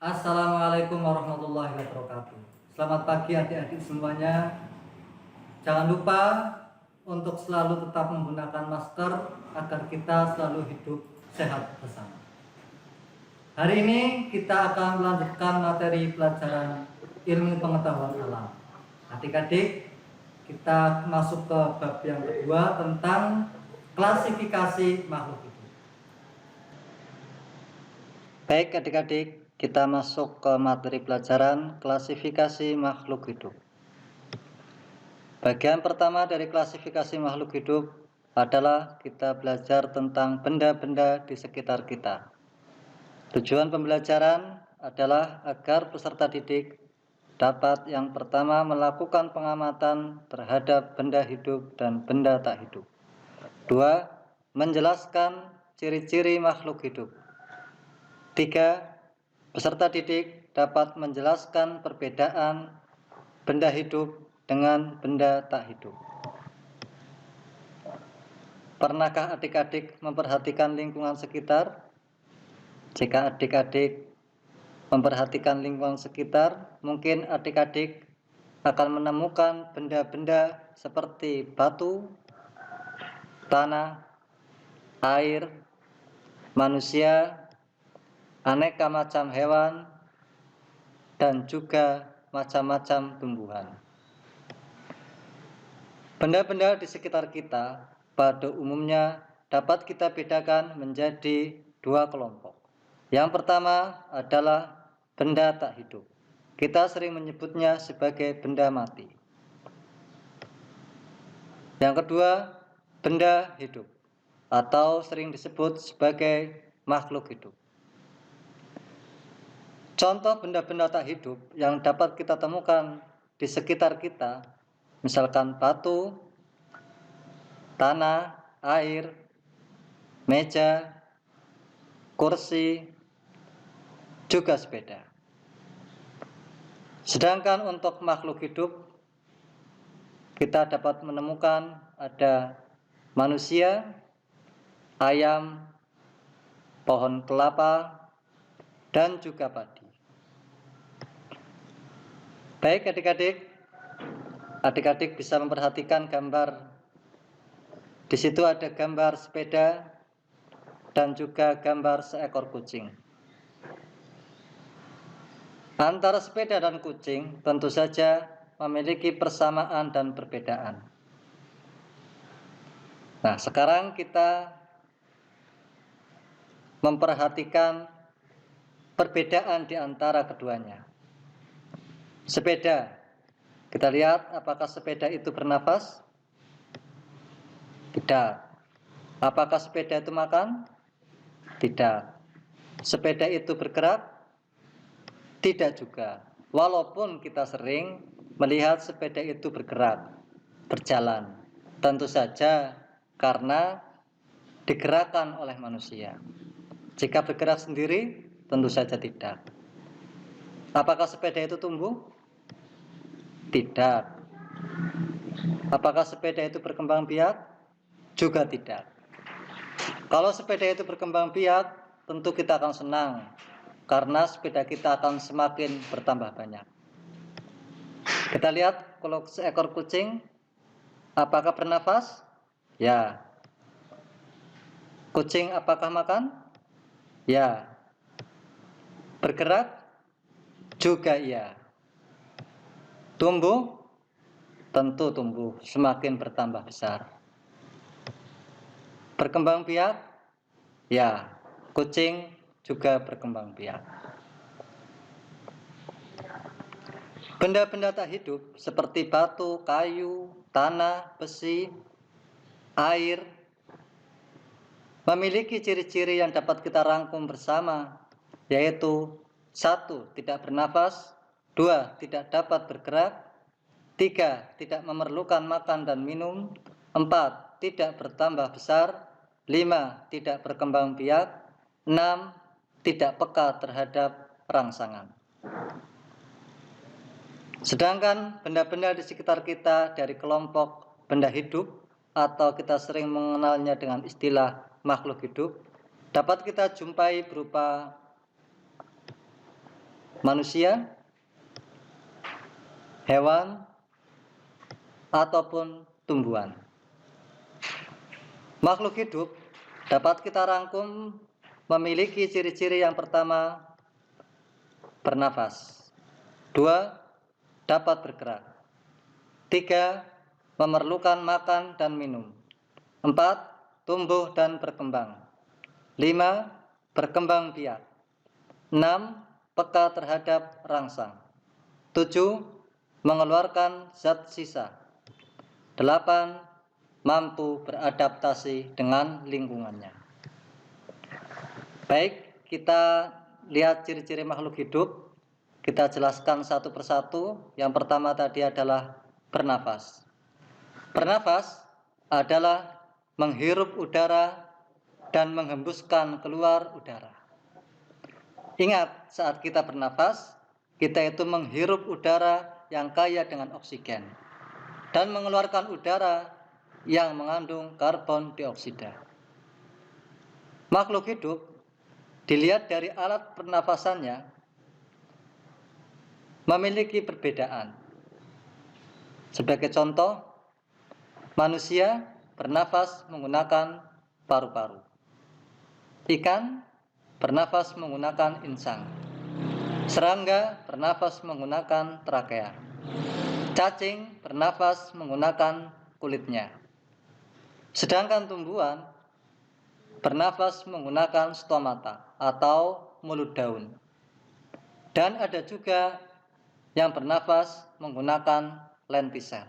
Assalamualaikum warahmatullahi wabarakatuh. Selamat pagi adik-adik semuanya. Jangan lupa untuk selalu tetap menggunakan masker agar kita selalu hidup sehat bersama. Hari ini kita akan melanjutkan materi pelajaran ilmu pengetahuan alam. Adik-adik, kita masuk ke bab yang kedua tentang klasifikasi makhluk hidup. Baik adik-adik, kita masuk ke materi pelajaran klasifikasi makhluk hidup. Bagian pertama dari klasifikasi makhluk hidup adalah kita belajar tentang benda-benda di sekitar kita. Tujuan pembelajaran adalah agar peserta didik dapat yang pertama melakukan pengamatan terhadap benda hidup dan benda tak hidup. 2. Menjelaskan ciri-ciri makhluk hidup. 3. Peserta didik dapat menjelaskan perbedaan benda hidup dengan benda tak hidup. Pernahkah adik-adik memperhatikan lingkungan sekitar? Jika adik-adik memperhatikan lingkungan sekitar, mungkin adik-adik akan menemukan benda-benda seperti batu, tanah, air, manusia, aneka macam hewan, dan juga macam-macam tumbuhan. Benda-benda di sekitar kita pada umumnya dapat kita bedakan menjadi dua kelompok. Yang pertama adalah benda tak hidup. Kita sering menyebutnya sebagai benda mati. Yang kedua, benda hidup atau sering disebut sebagai makhluk hidup. Contoh benda-benda tak hidup yang dapat kita temukan di sekitar kita, misalkan batu, tanah, air, meja, kursi, juga sepeda. Sedangkan untuk makhluk hidup, kita dapat menemukan ada manusia, ayam, pohon kelapa, dan juga padi. Baik adik-adik bisa memperhatikan gambar. Di situ ada gambar sepeda dan juga gambar seekor kucing. Antara sepeda dan kucing tentu saja memiliki persamaan dan perbedaan. Nah, sekarang kita memperhatikan perbedaan di antara keduanya. Sepeda, kita lihat apakah sepeda itu bernafas? Tidak. Apakah sepeda itu makan? Tidak. Sepeda itu bergerak? Tidak juga. Walaupun kita sering melihat sepeda itu bergerak, berjalan. Tentu saja karena digerakkan oleh manusia. Jika bergerak sendiri, tentu saja tidak. Apakah sepeda itu tumbuh? Tidak. Apakah sepeda itu berkembang biak? Juga tidak. Kalau sepeda itu berkembang biak, tentu kita akan senang karena sepeda kita akan semakin bertambah banyak. Kita lihat kalau seekor kucing, apakah bernafas? Ya. Kucing apakah makan? Ya. Bergerak? Juga iya. Tumbuh? Tentu tumbuh, semakin bertambah besar. Berkembang biak? Ya, kucing juga berkembang biak. Benda-benda tak hidup seperti batu, kayu, tanah, besi, air memiliki ciri-ciri yang dapat kita rangkum bersama, yaitu 1. Tidak bernafas, 2. Tidak dapat bergerak, 3. Tidak memerlukan makan dan minum, 4. Tidak bertambah besar, 5. Tidak berkembang biak, 6. Tidak peka terhadap rangsangan. Sedangkan benda-benda di sekitar kita dari kelompok benda hidup atau kita sering mengenalnya dengan istilah makhluk hidup dapat kita jumpai berupa manusia, hewan, ataupun tumbuhan. Makhluk hidup dapat kita rangkum memiliki ciri-ciri yang pertama, bernafas. 2, dapat bergerak. 3, memerlukan makan dan minum. 4, tumbuh dan berkembang. 5, berkembang biak. 6, peka terhadap rangsang. 7, mengeluarkan zat sisa. 8, mampu beradaptasi dengan lingkungannya. Baik, kita lihat ciri-ciri makhluk hidup. Kita jelaskan satu persatu. Yang pertama tadi adalah bernafas. Bernafas adalah menghirup udara dan menghembuskan keluar udara. Ingat, saat kita bernafas, kita itu menghirup udara yang kaya dengan oksigen dan mengeluarkan udara yang mengandung karbon dioksida. Makhluk hidup dilihat dari alat pernafasannya memiliki perbedaan. Sebagai contoh, manusia bernafas menggunakan paru-paru. Ikan bernafas menggunakan insang. Serangga bernafas menggunakan trakea. Cacing bernafas menggunakan kulitnya. Sedangkan tumbuhan bernafas menggunakan stomata atau mulut daun. Dan ada juga yang bernafas menggunakan lentisel.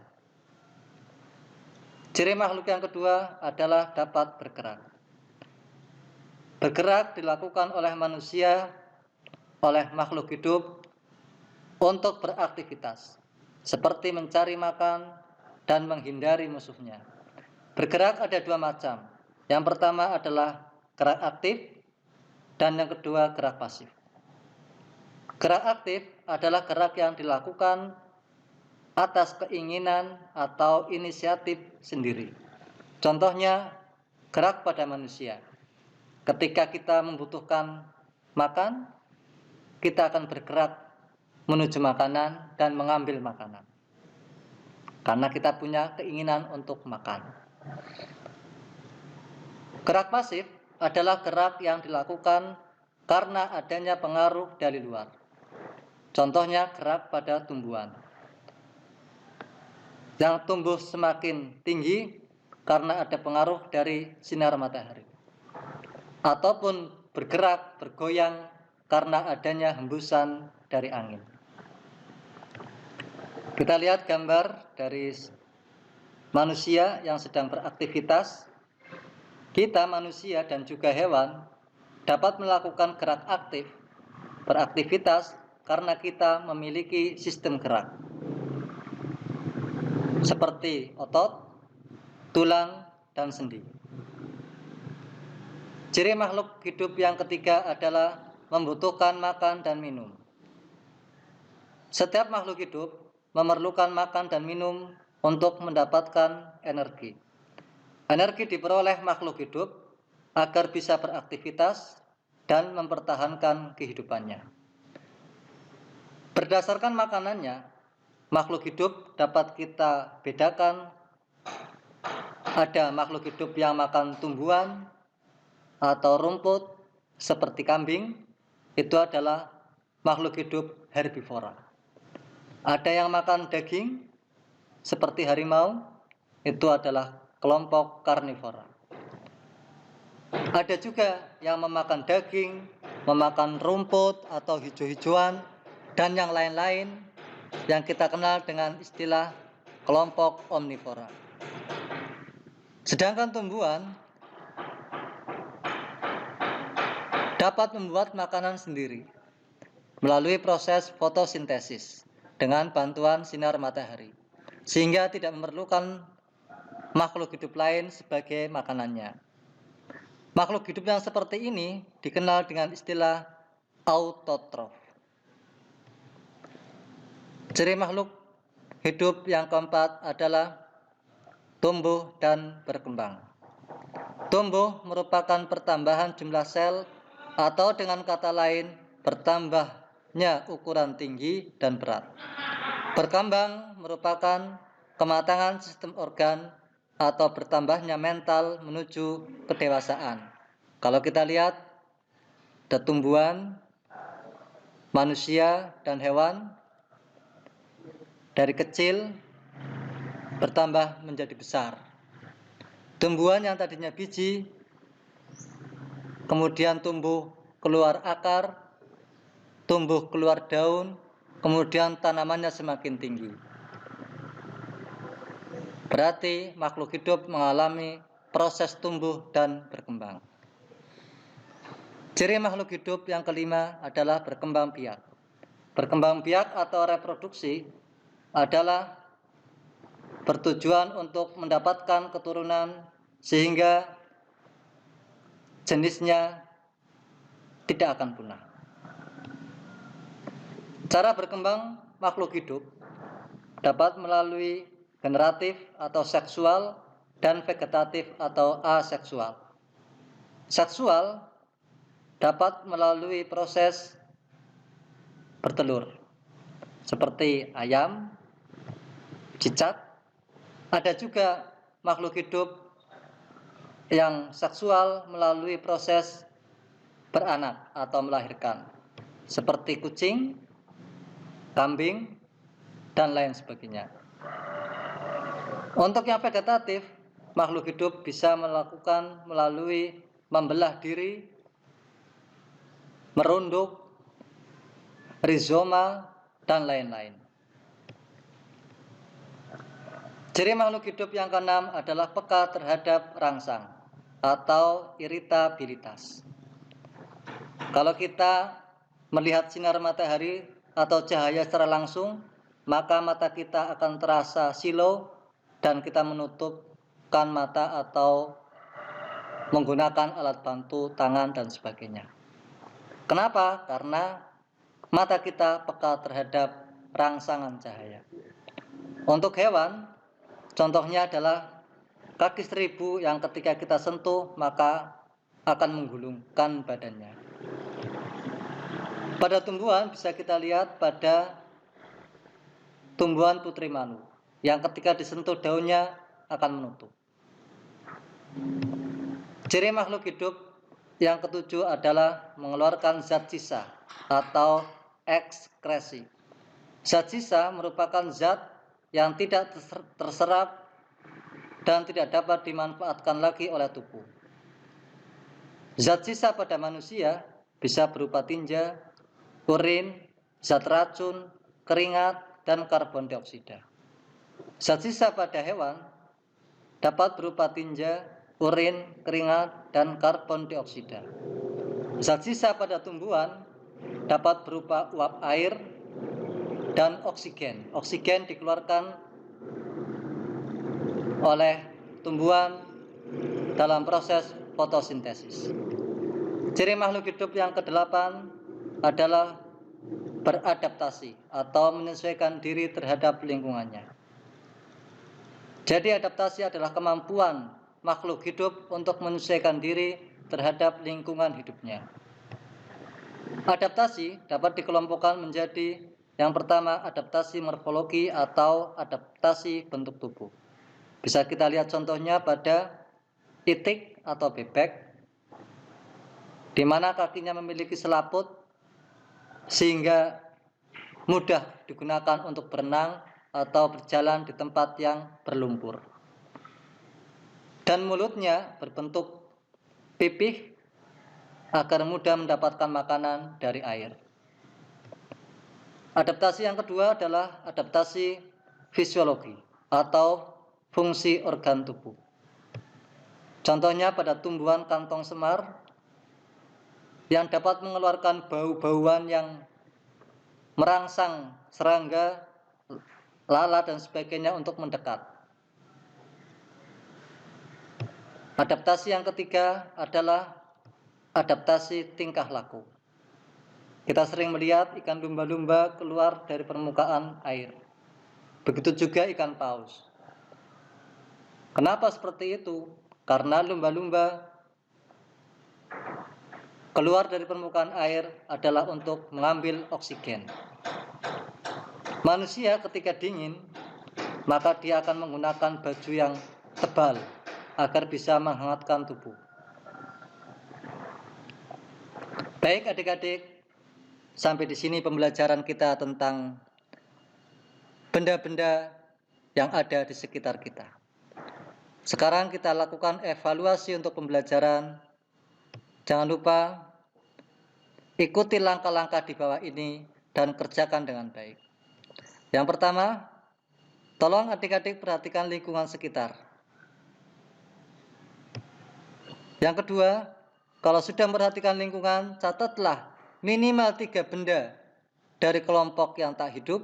Ciri makhluk yang kedua adalah dapat bergerak. Bergerak dilakukan oleh manusia, oleh makhluk hidup untuk beraktivitas, seperti mencari makan dan menghindari musuhnya. Bergerak ada dua macam. Yang pertama adalah gerak aktif dan yang kedua gerak pasif. Gerak aktif adalah gerak yang dilakukan atas keinginan atau inisiatif sendiri. Contohnya, gerak pada manusia. Ketika kita membutuhkan makan, kita akan bergerak menuju makanan dan mengambil makanan. Karena kita punya keinginan untuk makan. Gerak pasif adalah gerak yang dilakukan karena adanya pengaruh dari luar. Contohnya gerak pada tumbuhan. Yang tumbuh semakin tinggi karena ada pengaruh dari sinar matahari. Ataupun bergerak, bergoyang karena adanya hembusan dari angin. Kita lihat gambar dari manusia yang sedang beraktivitas. Kita manusia dan juga hewan dapat melakukan gerak aktif, beraktivitas karena kita memiliki sistem gerak seperti otot, tulang, dan sendi. Ciri makhluk hidup yang ketiga adalah membutuhkan makan dan minum. Setiap makhluk hidup memerlukan makan dan minum untuk mendapatkan energi. Energi diperoleh makhluk hidup agar bisa beraktivitas dan mempertahankan kehidupannya. Berdasarkan makanannya, makhluk hidup dapat kita bedakan. Ada makhluk hidup yang makan tumbuhan atau rumput seperti kambing, itu adalah makhluk hidup herbivora. Ada yang makan daging seperti harimau, itu adalah kelompok karnivora. Ada juga yang memakan daging, memakan rumput atau hijau-hijauan, dan yang lain-lain yang kita kenal dengan istilah kelompok omnivora. Sedangkan tumbuhan dapat membuat makanan sendiri melalui proses fotosintesis dengan bantuan sinar matahari, sehingga tidak memerlukan makhluk hidup lain sebagai makanannya. Makhluk hidup yang seperti ini dikenal dengan istilah autotrof. Ciri makhluk hidup yang keempat adalah tumbuh dan berkembang. Tumbuh merupakan pertambahan jumlah sel atau dengan kata lain bertambah tercapainya ukuran tinggi dan berat. Berkembang merupakan kematangan sistem organ atau bertambahnya mental menuju kedewasaan. Kalau kita lihat, ada tumbuhan, manusia, dan hewan dari kecil bertambah menjadi besar. Tumbuhan yang tadinya biji kemudian tumbuh keluar akar, tumbuh keluar daun, kemudian tanamannya semakin tinggi. Berarti makhluk hidup mengalami proses tumbuh dan berkembang. Ciri makhluk hidup yang kelima adalah berkembang biak. Berkembang biak atau reproduksi adalah bertujuan untuk mendapatkan keturunan sehingga jenisnya tidak akan punah. Cara berkembang makhluk hidup dapat melalui generatif atau seksual dan vegetatif atau aseksual. Seksual dapat melalui proses bertelur seperti ayam, cicak. Ada juga makhluk hidup yang seksual melalui proses beranak atau melahirkan seperti kucing, kambing, dan lain sebagainya. Untuk yang vegetatif, makhluk hidup bisa melakukan melalui membelah diri, merunduk, rizoma, dan lain-lain. Ciri makhluk hidup yang keenam adalah peka terhadap rangsang atau iritabilitas. Kalau kita melihat sinar matahari atau cahaya secara langsung, maka mata kita akan terasa silau dan kita menutupkan mata atau menggunakan alat bantu tangan dan sebagainya. Kenapa? Karena mata kita peka terhadap rangsangan cahaya. Untuk hewan, contohnya adalah kaki seribu yang ketika kita sentuh maka akan menggulungkan badannya. Pada tumbuhan bisa kita lihat pada tumbuhan putri manu yang ketika disentuh daunnya akan menutup. Ciri makhluk hidup yang ketujuh adalah mengeluarkan zat sisa atau ekskresi. Zat sisa merupakan zat yang tidak terserap dan tidak dapat dimanfaatkan lagi oleh tubuh. Zat sisa pada manusia bisa berupa tinja, urin, zat racun, keringat, dan karbon dioksida. Zat sisa pada hewan dapat berupa tinja, urin, keringat, dan karbon dioksida. Zat sisa pada tumbuhan dapat berupa uap air dan oksigen. Oksigen dikeluarkan oleh tumbuhan dalam proses fotosintesis. Ciri makhluk hidup yang kedelapan adalah beradaptasi atau menyesuaikan diri terhadap lingkungannya. Jadi adaptasi adalah kemampuan makhluk hidup untuk menyesuaikan diri terhadap lingkungan hidupnya. Adaptasi dapat dikelompokkan menjadi yang pertama adaptasi morfologi atau adaptasi bentuk tubuh. Bisa kita lihat contohnya pada itik atau bebek, di mana kakinya memiliki selaput sehingga mudah digunakan untuk berenang atau berjalan di tempat yang berlumpur. Dan mulutnya berbentuk pipih agar mudah mendapatkan makanan dari air. Adaptasi yang kedua adalah adaptasi fisiologi atau fungsi organ tubuh. Contohnya pada tumbuhan kantong semar yang dapat mengeluarkan bau-bauan yang merangsang serangga, lalat, dan sebagainya untuk mendekat. Adaptasi yang ketiga adalah adaptasi tingkah laku. Kita sering melihat ikan lumba-lumba keluar dari permukaan air. Begitu juga ikan paus. Kenapa seperti itu? Karena lumba-lumba keluar dari permukaan air adalah untuk mengambil oksigen. Manusia ketika dingin, maka dia akan menggunakan baju yang tebal agar bisa menghangatkan tubuh. Baik adik-adik, sampai di sini pembelajaran kita tentang benda-benda yang ada di sekitar kita. Sekarang kita lakukan evaluasi untuk pembelajaran. Jangan lupa ikuti langkah-langkah di bawah ini dan kerjakan dengan baik. Yang pertama, tolong adik-adik perhatikan lingkungan sekitar. Yang kedua, kalau sudah memperhatikan lingkungan, catatlah minimal 3 benda dari kelompok yang tak hidup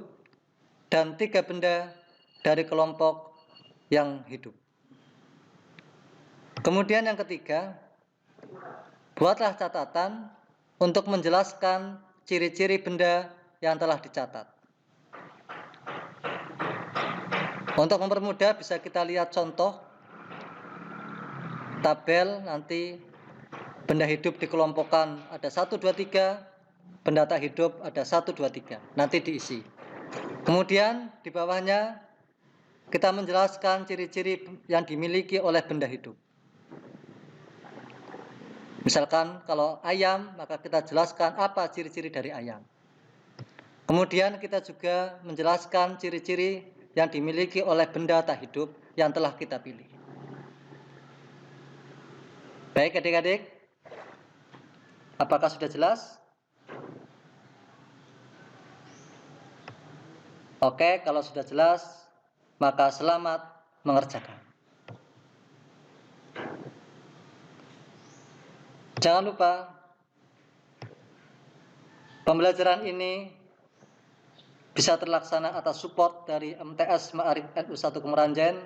dan 3 benda dari kelompok yang hidup. Kemudian yang ketiga, buatlah catatan untuk menjelaskan ciri-ciri benda yang telah dicatat. Untuk mempermudah bisa kita lihat contoh tabel, nanti benda hidup dikelompokkan ada 1, 2, 3, benda tak hidup ada 1, 2, 3, nanti diisi. Kemudian di bawahnya kita menjelaskan ciri-ciri yang dimiliki oleh benda hidup. Misalkan kalau ayam, maka kita jelaskan apa ciri-ciri dari ayam. Kemudian kita juga menjelaskan ciri-ciri yang dimiliki oleh benda tak hidup yang telah kita pilih. Baik adik-adik, apakah sudah jelas? Oke, kalau sudah jelas, maka selamat mengerjakan. Jangan lupa, pembelajaran ini bisa terlaksana atas support dari MTS Ma'arif NU 1 Kemeranjen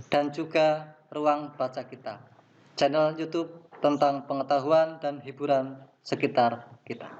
dan juga Ruang Baca Kita, channel YouTube tentang pengetahuan dan hiburan sekitar kita.